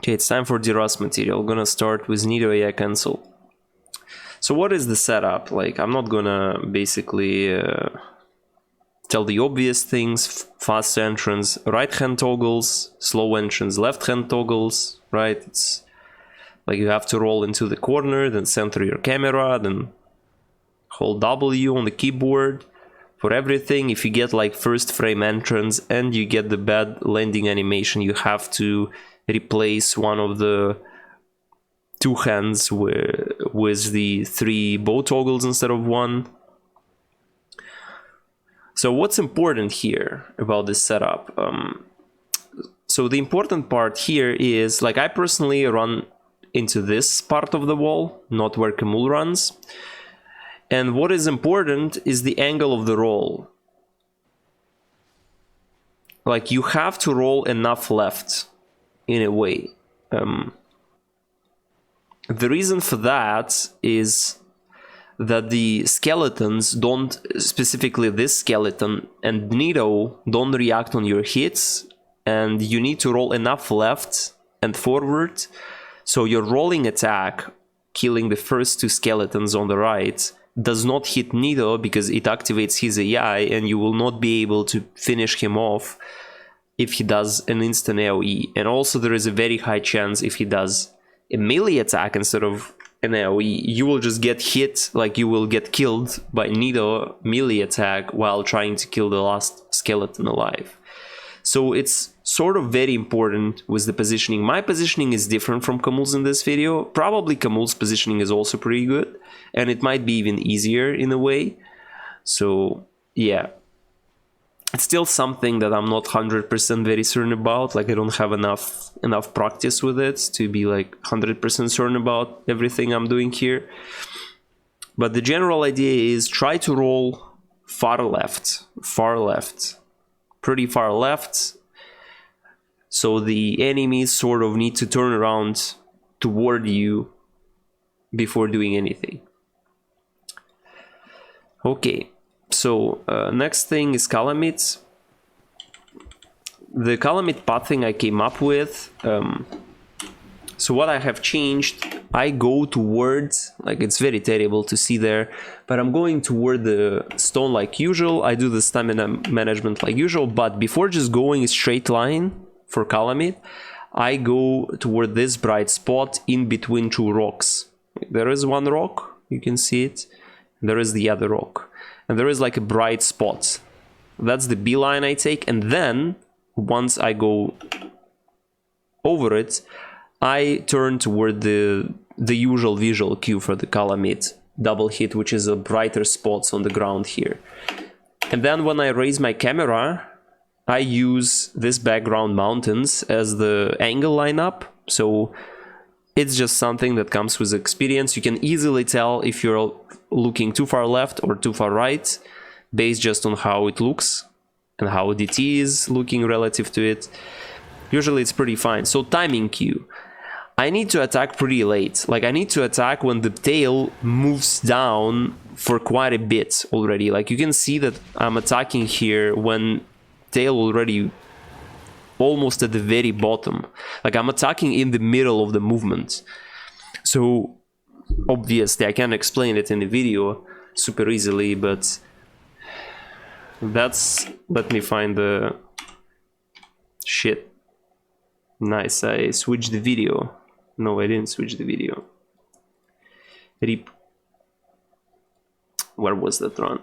Okay, it's time for Derust material. Gonna start with Nito AI cancel. So what is the setup? Like, I'm not gonna basically tell the obvious things. Fast entrance, right hand toggles, slow entrance, left hand toggles, right? It's like you have to roll into the corner, then center your camera, then hold W on the keyboard for everything. If you get like first frame entrance and you get the bad landing animation, you have to replace one of the two hands with the 3 bow toggles instead of 1. So what's important here about this setup? So the important part here is, like, I personally run into this part of the wall, not where Kamul runs. And what is important is the angle of the roll. Like, you have to roll enough left in a way. The reason for that is that the skeletons don't, specifically this skeleton and Nito, don't react on your hits, and you need to roll enough left and forward so your rolling attack, killing the first 2 skeletons on the right, does not hit Nito because it activates his AI, and you will not be able to finish him off if he does an instant AoE. And also there is a very high chance if he does a melee attack instead of an AoE, you will just get hit, like you will get killed by Nito melee attack while trying to kill the last skeleton alive. So it's sort of very important with the positioning. My positioning is different from Kamul's in this video. Probably Kamul's positioning is also pretty good, and it might be even easier in a way. So yeah, it's still something that I'm not 100% very certain about. Like, I don't have enough practice with it to be like 100% certain about everything I'm doing here. But the general idea is try to roll far left, pretty far left. So the enemies sort of need to turn around toward you before doing anything. Okay. So next thing is Kalameet. The Kalameet pathing I came up with. So what I have changed, I go towards, like, it's very terrible to see there, but I'm going toward the stone like usual. I do the stamina management like usual, but before just going a straight line for Kalameet, I go toward this bright spot in between 2 rocks. There is one rock, you can see it, and there is the other rock. And there is like a bright spot. That's the beeline I take, and then once I go over it, I turn toward the usual visual cue for the Kalameet double hit, which is a brighter spots on the ground here. And then when I raise my camera, I use this background mountains as the angle lineup. So it's just something that comes with experience. You can easily tell if you're looking too far left or too far right, based just on how it looks and how DT is looking relative to it. Usually it's pretty fine. So timing cue. I need to attack pretty late. Like, I need to attack when the tail moves down for quite a bit already. Like, you can see that I'm attacking here when tail already almost at the very bottom. Like, I'm attacking in the middle of the movement. So obviously I can explain it in the video super easily, but that's, let me find the shit. Nice, I switched the video. No, I didn't switch the video. Rip. Where was that run?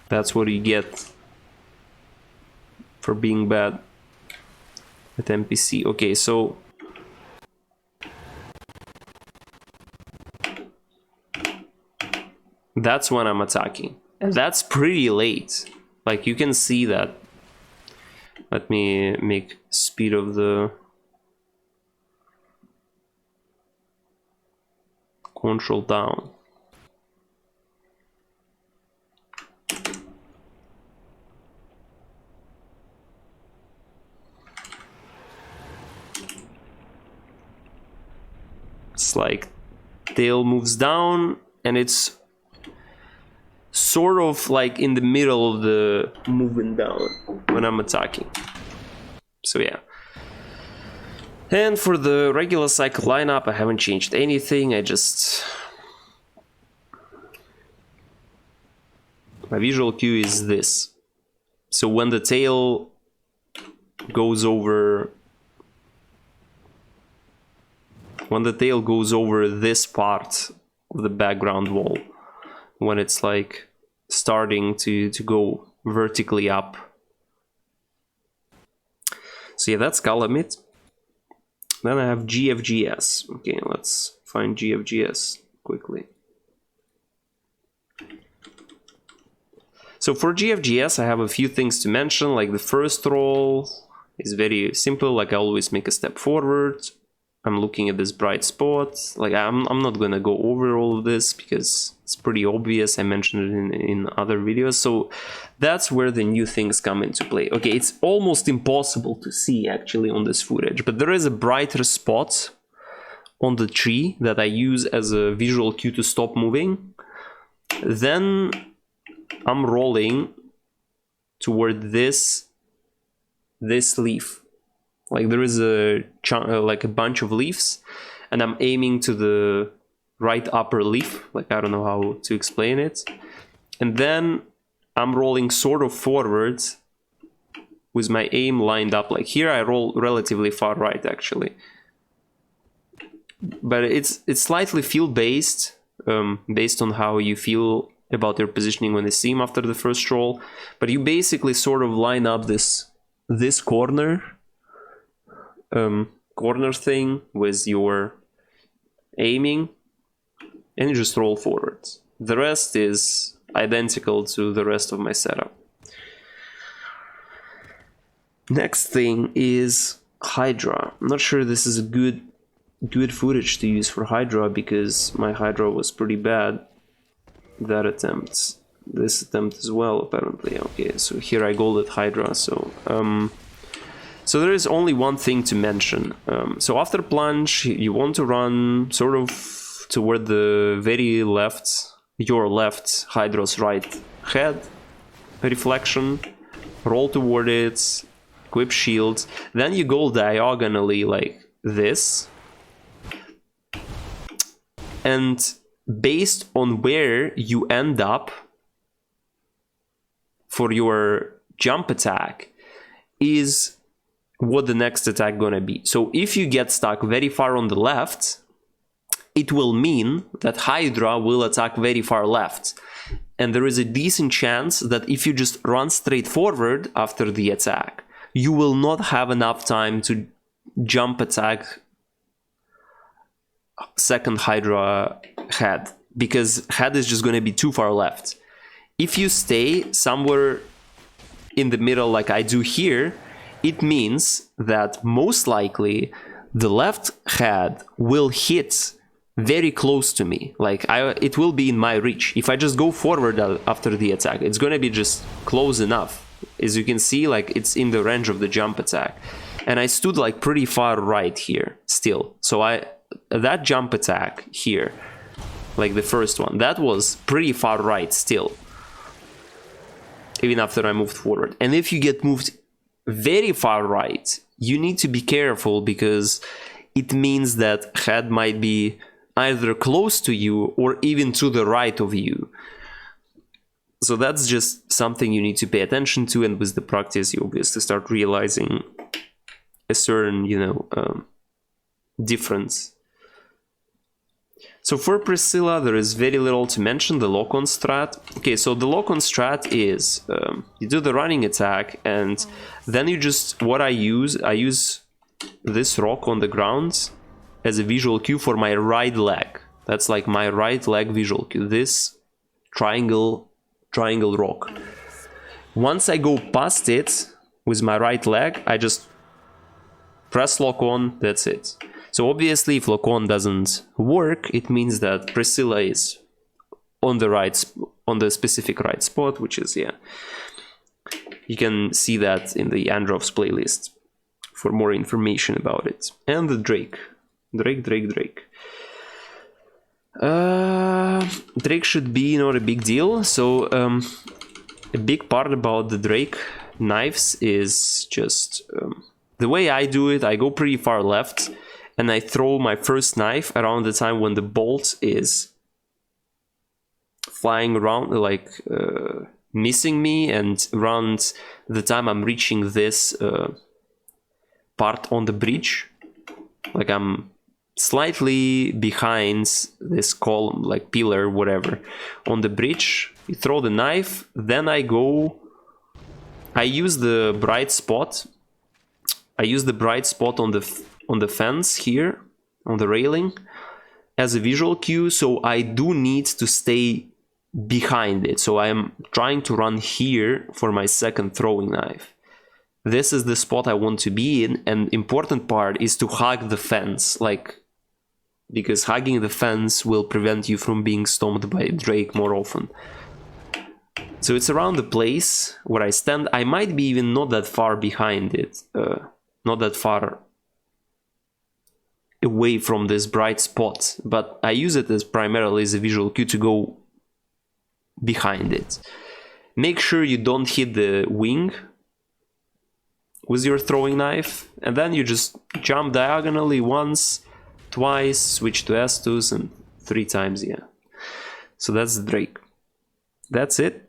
That's what you get for being bad at NPC. Okay, so that's when I'm attacking, and that's pretty late. Like, you can see that. Let me make speed of the control down. It's like tail moves down, and it's sort of like in the middle of the movement down when I'm attacking. So yeah. And for the regular cycle lineup, I haven't changed anything. My visual cue is this. So when the tail goes over this part of the background wall, when it's like starting to go vertically up. So yeah, that's Kalameet. Then I have GFGS. Okay, let's find GFGS quickly. So for GFGS, I have a few things to mention. Like the first roll is very simple. Like I always make a step forward. I'm looking at this bright spot. Like I'm not gonna go over all of this because it's pretty obvious. I mentioned it in other videos. So that's where the new things come into play. Okay, it's almost impossible to see actually on this footage, but there is a brighter spot on the tree that I use as a visual cue to stop moving. Then I'm rolling toward this leaf. Like there is like a bunch of leaves, and I'm aiming to the right upper leaf. Like I don't know how to explain it. And then I'm rolling sort of forwards with my aim lined up. Like here I roll relatively far right actually. But it's slightly field based, based on how you feel about your positioning when they seam after the first roll. But you basically sort of line up this corner thing with your aiming, and you just roll forwards. The rest is identical to the rest of my setup. Next thing is Hydra. I'm not sure this is a good footage to use for Hydra because my Hydra was pretty bad. That attempt, this attempt as well apparently. Okay, so here I golded Hydra. So there is only one thing to mention. So after plunge, you want to run sort of toward the very left, your left Hydra's right head reflection, roll toward it, equip shields, then you go diagonally like this, and based on where you end up for your jump attack is what the next attack gonna be. So if you get stuck very far on the left, it will mean that Hydra will attack very far left. And there is a decent chance that if you just run straight forward after the attack, you will not have enough time to jump attack second Hydra head, because head is just going to be too far left. If you stay somewhere in the middle like I do here, it means that most likely the left head will hit very close to me. Like it will be in my reach. If I just go forward after the attack, it's going to be just close enough. As you can see, like it's in the range of the jump attack. And I stood like pretty far right here still. So that jump attack here, like the first one, that was pretty far right still, even after I moved forward. And if you get moved very far right, you need to be careful, because it means that head might be either close to you or even to the right of you. So that's just something you need to pay attention to, and with the practice you obviously start realizing a certain, difference. So for Priscilla, there is very little to mention. The lock-on strat. Okay, so the lock-on strat is you do the running attack, and then you just, what I use this rock on the ground as a visual cue for my right leg. That's like my right leg visual cue. This triangle rock. Once I go past it with my right leg, I just press lock on. That's it. So obviously, if lock on doesn't work, it means that Priscilla is on the specific right spot, which is, yeah. You can see that in the Androv's playlist for more information about it. And the Drake. Drake should be not a big deal. So a big part about the Drake knives is just the way I do it. I go pretty far left and I throw my first knife around the time when the bolt is flying around, like missing me, and around the time I'm reaching this part on the bridge. Like I'm slightly behind this column, like pillar, whatever, on the bridge. You throw the knife, then I use the bright spot. I use the bright spot on the fence here, on the railing, as a visual cue, so I do need to stay behind it. So I am trying to run here for my second throwing knife. This is the spot I want to be in, and important part is to hug the fence, like, because hugging the fence will prevent you from being stomped by Drake more often. So it's around the place where I stand. I might be even not that far behind it, not that far away from this bright spot, but I use it as primarily as a visual cue to go behind it. Make sure you don't hit the wing with your throwing knife, and then you just jump diagonally once, twice, switch to S2s, and 3 times, yeah. So that's the Drake. That's it.